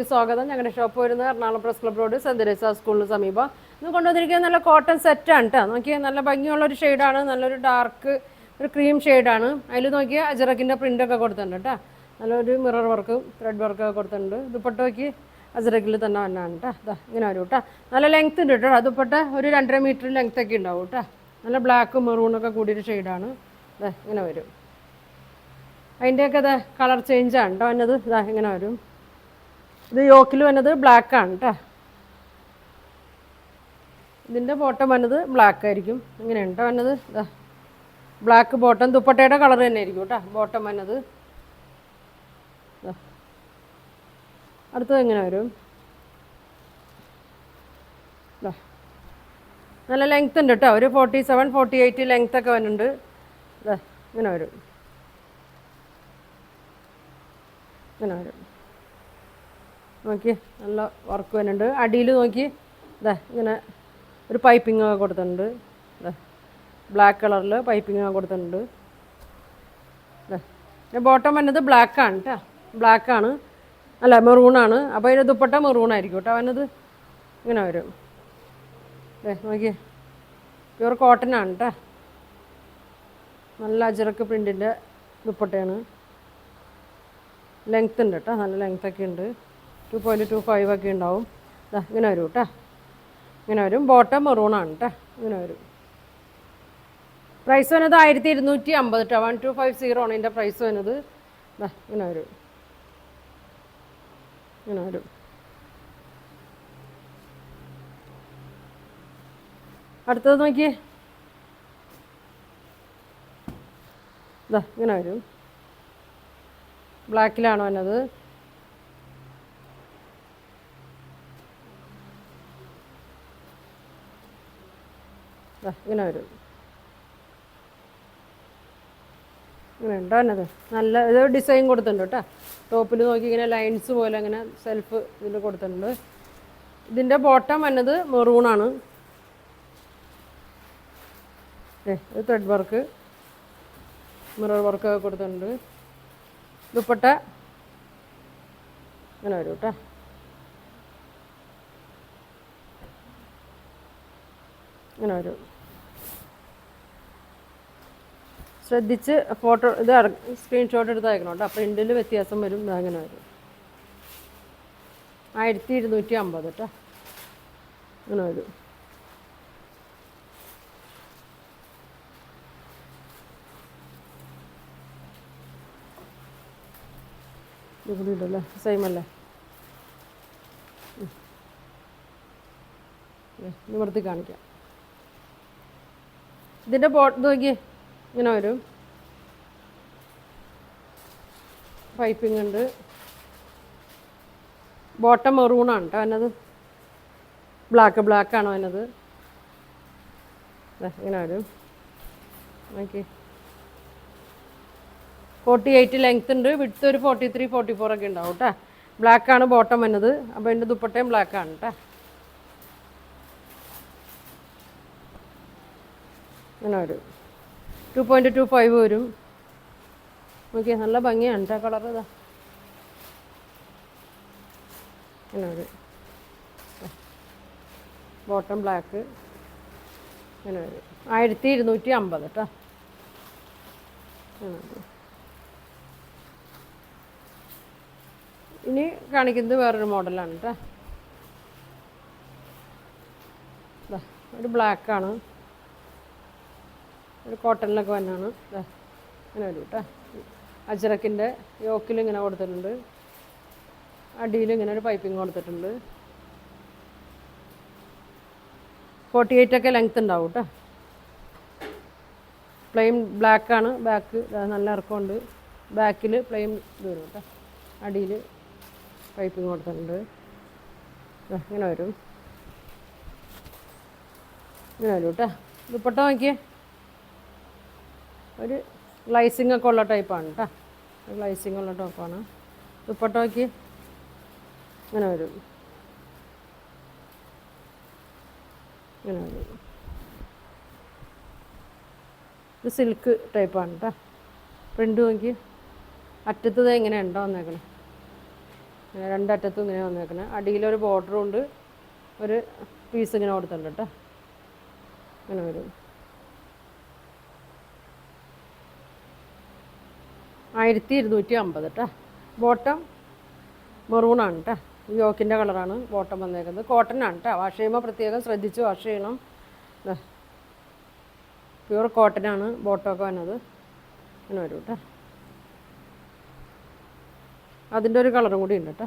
വീഡിയോയിലേക്ക് സ്വാഗതം. ഞങ്ങളുടെ ഷോപ്പ് വരുന്നത് Ernakulam press club road Saint Teresa സ്കൂളിന് സമീപം. ഇന്ന് കൊണ്ടുവന്നിരിക്കുന്നത് നല്ല കോട്ടൺ സെറ്റാണ് കേട്ടോ. നോക്കിയാൽ നല്ല ഭംഗിയുള്ളൊരു ഷെയ്ഡാണ്, നല്ലൊരു ഡാർക്ക് ഒരു ക്രീം ഷെയ്ഡാണ്. അതിൽ നോക്കിയാൽ അജറക്കിൻ്റെ പ്രിൻ്റൊക്കെ കൊടുത്തിട്ടുണ്ട് കേട്ടോ. നല്ലൊരു മിറർ വർക്കും ത്രെഡ് വർക്കൊക്കെ കൊടുത്തിട്ടുണ്ട്. ദുപ്പട്ടയ്ക്ക് അജറക്കിൽ തന്നെ വന്നാണ് കേട്ടോ. ഇതാ ഇങ്ങനെ വരും കേട്ടോ. നല്ല ലെങ്ത് ഉണ്ട് കേട്ടോ. ദുപ്പട്ട ഒരു 2.5 മീറ്റർ ലെങ്ത്തൊക്കെ ഉണ്ടാവും കേട്ടോ. നല്ല ബ്ലാക്കും മെറൂണൊക്കെ കൂടിയൊരു ഷെയ്ഡാണ്. ഇതാ ഇങ്ങനെ വരും. അതിൻ്റെയൊക്കെ ഇതാ കളർ ചേഞ്ചാണ് കേട്ടോ വന്നത്. ഇതാ ഇങ്ങനെ വരും. ഇത് യോക്കിൽ വന്നത് ബ്ലാക്കാണ് കേട്ടോ. ഇതിൻ്റെ ബോട്ടം വന്നത് ബ്ലാക്ക് ആയിരിക്കും. ഇങ്ങനെയാണ് കേട്ടോ വന്നത്. ഇതാ ബ്ലാക്ക് ബോട്ടം, ദുപ്പട്ടയുടെ കളർ തന്നെ ആയിരിക്കും കേട്ടോ ബോട്ടം വന്നത്. അടുത്തത് എങ്ങനെ വരും. നല്ല ലെങ്ത് ഉണ്ട് കേട്ടോ. ഒരു 47, 48 ലെങ്ത്തൊക്കെ വരുന്നുണ്ട്. ഇതാ ഇങ്ങനെ വരും. ഇങ്ങനെ വരും. നോക്കി നല്ല വർക്ക് വരുന്നുണ്ട്. അടിയിൽ നോക്കി ഇതാ ഇങ്ങനെ ഒരു പൈപ്പിംഗ് ഒക്കെ കൊടുത്തിട്ടുണ്ട്. ഇതാ ബ്ലാക്ക് കളറിൽ പൈപ്പിംഗ് ഒക്കെ കൊടുത്തിട്ടുണ്ട്. ഇതാ ബോട്ടം വന്നത് ബ്ലാക്കാണ് കേട്ടോ. ബ്ലാക്കാണ്, അല്ല മെറൂണാണ്. അപ്പോൾ അതിൻ്റെ ദുപ്പട്ട മെറൂണായിരിക്കും കേട്ടോ വന്നത്. ഇങ്ങനെ വരും. നോക്കിയേ പ്യുവർ കോട്ടനാണ് കേട്ടോ. നല്ല അജറക്ക് പ്രിൻറ്റിൻ്റെ ദുപ്പട്ടയാണ്. ലെങ്ത് ഉണ്ട് കേട്ടോ, നല്ല ലെങ്ത്തൊക്കെ ഉണ്ട്. 2.25 ഒക്കെ ഉണ്ടാവും. ഇങ്ങനെ വരും കേട്ടോ. ഇങ്ങനെ വരും. ബോട്ടം മെറൂണാണ് കേട്ടോ. ഇങ്ങനെ വരും. പ്രൈസ് വന്നത് 1250 കേട്ടോ. 1250 ആണ് ഇതിൻ്റെ പ്രൈസ് വന്നത്. ഇങ്ങനെ വരും. ഇങ്ങനെ വരും. അടുത്തത് നോക്കിയേ. ഇതാ ഇങ്ങനെ വരും. ബ്ലാക്കിലാണ് വന്നത്. ഇങ്ങനെ വരും. ഇങ്ങനെ ഉണ്ടോ എന്നത്. നല്ല ഇത് ഡിസൈൻ കൊടുത്തിട്ടുണ്ട് കേട്ടോ. ടോപ്പിൽ നോക്കി ഇങ്ങനെ ലൈൻസ് പോലെ അങ്ങനെ സെൽഫ് ഇതിൽ കൊടുത്തിട്ടുണ്ട്. ഇതിൻ്റെ ബോട്ടം വന്നത് മെറൂണാണ്. ഇത് ത്രെഡ് വർക്ക് മിറർ വർക്കൊക്കെ കൊടുത്തിട്ടുണ്ട്. ദുപ്പട്ട ഇങ്ങനെ വരും കേട്ടോ. ഇങ്ങനെ വരും. ശ്രദ്ധിച്ച് ഫോട്ടോ ഇത് സ്ക്രീൻഷോട്ട് എടുത്ത് അയക്കണം കേട്ടോ. പ്രിൻറ്റിൽ വ്യത്യാസം വരും. അങ്ങനെ വരും. 1250 കേട്ടോ. ഇങ്ങനെ വരും. ഇവിടെ ഇടല്ലേ, സെയിം അല്ലേ. നിവർത്തി കാണിക്കാം. ഇതിൻ്റെ ബോട്ട് നോക്കിയേ ഇങ്ങനെ വരും. പൈപ്പിംഗ് ഉണ്ട്. ബോട്ടം മെറൂണാണ് കേട്ടോ വന്നത്. ബ്ലാക്കാണ് വന്നത്. ഇങ്ങനെ വരും. ഓക്കെ. 48 ലെങ്ത് ഉണ്ട്. വിഡ്ത്ത് ഒരു 43, 44 ഒക്കെ ഉണ്ടാവും കേട്ടോ. ബ്ലാക്കാണ് ബോട്ടം വന്നത്. അപ്പോൾ അതിൻ്റെ ദുപ്പട്ടയും ബ്ലാക്കാണ് കേട്ടോ. അങ്ങനെ വരും. 2.25 വരും. നോക്കിയാൽ നല്ല ഭംഗിയാണ് കേട്ടോ കളർ. ഇതാ അങ്ങനെ വരും. ബോട്ടം ബ്ലാക്ക് അങ്ങനെ വരും. 1250 കേട്ടോ. ഇനി കാണിക്കുന്നത് വേറൊരു മോഡലാണ് കേട്ടോ. ഒരു ബ്ലാക്കാണ്, ഒരു കോട്ടണിലൊക്കെ വന്നാണ്. ഇങ്ങനെ വരും കേട്ടോ. അജറക്കിൻ്റെ യോക്കിൽ ഇങ്ങനെ കൊടുത്തിട്ടുണ്ട്. അടിയിൽ ഇങ്ങനെ ഒരു പൈപ്പിംഗ് കൊടുത്തിട്ടുണ്ട്. 48 ഒക്കെ ലെങ്ത് ഉണ്ടാവും കേട്ടോ. പ്ലെയിൻ ബ്ലാക്കാണ്. ബാക്ക് നല്ല ഇറക്കമുണ്ട്. ബാക്കിൽ പ്ലെയിൻ ഇത് വരും കേട്ടോ. അടിയിൽ പൈപ്പിംഗ് കൊടുത്തിട്ടുണ്ട്. ഇങ്ങനെ വരും. ഇങ്ങനെ വരും കേട്ടോ. ദുപ്പട്ട നോക്കിയേ ഒരു ഗ്ലൈസിങ് ഒക്കെ ഉള്ള ടൈപ്പാണ് കേട്ടോ. ഗ്ലൈസിങ് ഉള്ള ടോപ്പാണ്. ദുപ്പട്ട നോക്കി ഇങ്ങനെ വരും. ഇങ്ങനെ വരും. ഇത് സിൽക്ക് ടൈപ്പാണ് കേട്ടോ. പ്രിൻ്റ് നോക്കി അറ്റത്തത് എങ്ങനെ ഉണ്ടോ എന്നേക്കണം. ഇങ്ങനെ രണ്ടറ്റത്തും ഇങ്ങനെ വന്നേക്കണേ. അടിയിലൊരു ബോർഡറും ഉണ്ട്, ഒരു പീസ് ഇങ്ങനെ കൊടുത്തിട്ടുണ്ട് കേട്ടോ. ഇങ്ങനെ വരും. 1250 കേട്ടോ. ബോട്ടം മെറൂണാണ് കേട്ടോ. യോക്കിൻ്റെ കളറാണ് ബോട്ടം വന്നേക്കുന്നത്. കോട്ടനാണ് കേട്ടോ. വാഷ് ചെയ്യുമ്പോൾ പ്രത്യേകം ശ്രദ്ധിച്ച് വാഷ് ചെയ്യണം. പ്യൂർ കോട്ടനാണ് ബോട്ടമൊക്കെ വന്നത്. ഇങ്ങനെ വരും കേട്ടോ. അതിൻ്റെ ഒരു കളറും കൂടി ഉണ്ട് കേട്ടോ.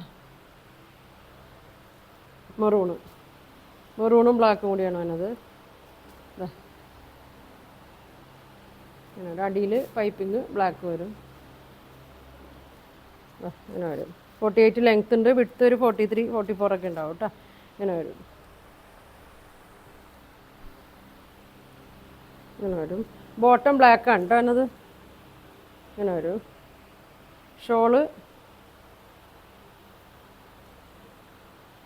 മെറൂണും ബ്ലാക്കും കൂടിയാണ് വന്നത്. ഇങ്ങനെ അടിയിൽ പൈപ്പിങ് ബ്ലാക്ക് വരും. ഇങ്ങനെ വരും. 48 ലെങ്ത് ഉണ്ട്, വിഡ്ത്ത് ഒരു 43, 44 ഒക്കെ ഉണ്ടാവും കേട്ടോ. ഇങ്ങനെ വരും. ഇങ്ങനെ വരും. ബോട്ടം ബ്ലാക്കാണ് കേട്ടോ എന്നത്. ഇങ്ങനെ വരും. ഷോള്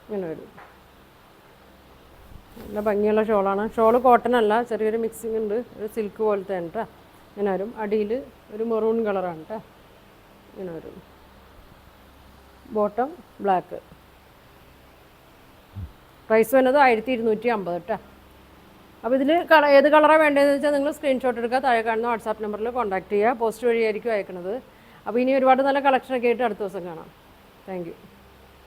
ഇങ്ങനെ വരും. നല്ല ഭംഗിയുള്ള ഷോളാണ്. ഷോള് കോട്ടൺ അല്ല, ചെറിയൊരു മിക്സിങ് ഉണ്ട്, ഒരു സിൽക്ക് പോലത്തെ ആണ് കേട്ടോ. ഇങ്ങനെ വരും. അടിയിൽ ഒരു മെറൂൺ കളറാണ് കേട്ടോ. ഇങ്ങനെ വരും. Bottom black. പ്രൈസ് വരുന്നത് 1250 കേട്ടോ. അപ്പോൾ ഇതിൽ ഏത് കളറാണ് വേണ്ടതെന്ന് വെച്ചാൽ നിങ്ങൾ സ്ക്രീൻഷോട്ട് എടുക്കുക, താഴെ കാണുന്ന വാട്സാപ്പ് നമ്പറിൽ കോൺടാക്ട് ചെയ്യുക. പോസ്റ്റ് വഴിയായിരിക്കും അയക്കുന്നത്. അപ്പോൾ ഇനി ഒരുപാട് നല്ല കളക്ഷനൊക്കെ ആയിട്ട് അടുത്ത ദിവസം കാണാം. Thank you.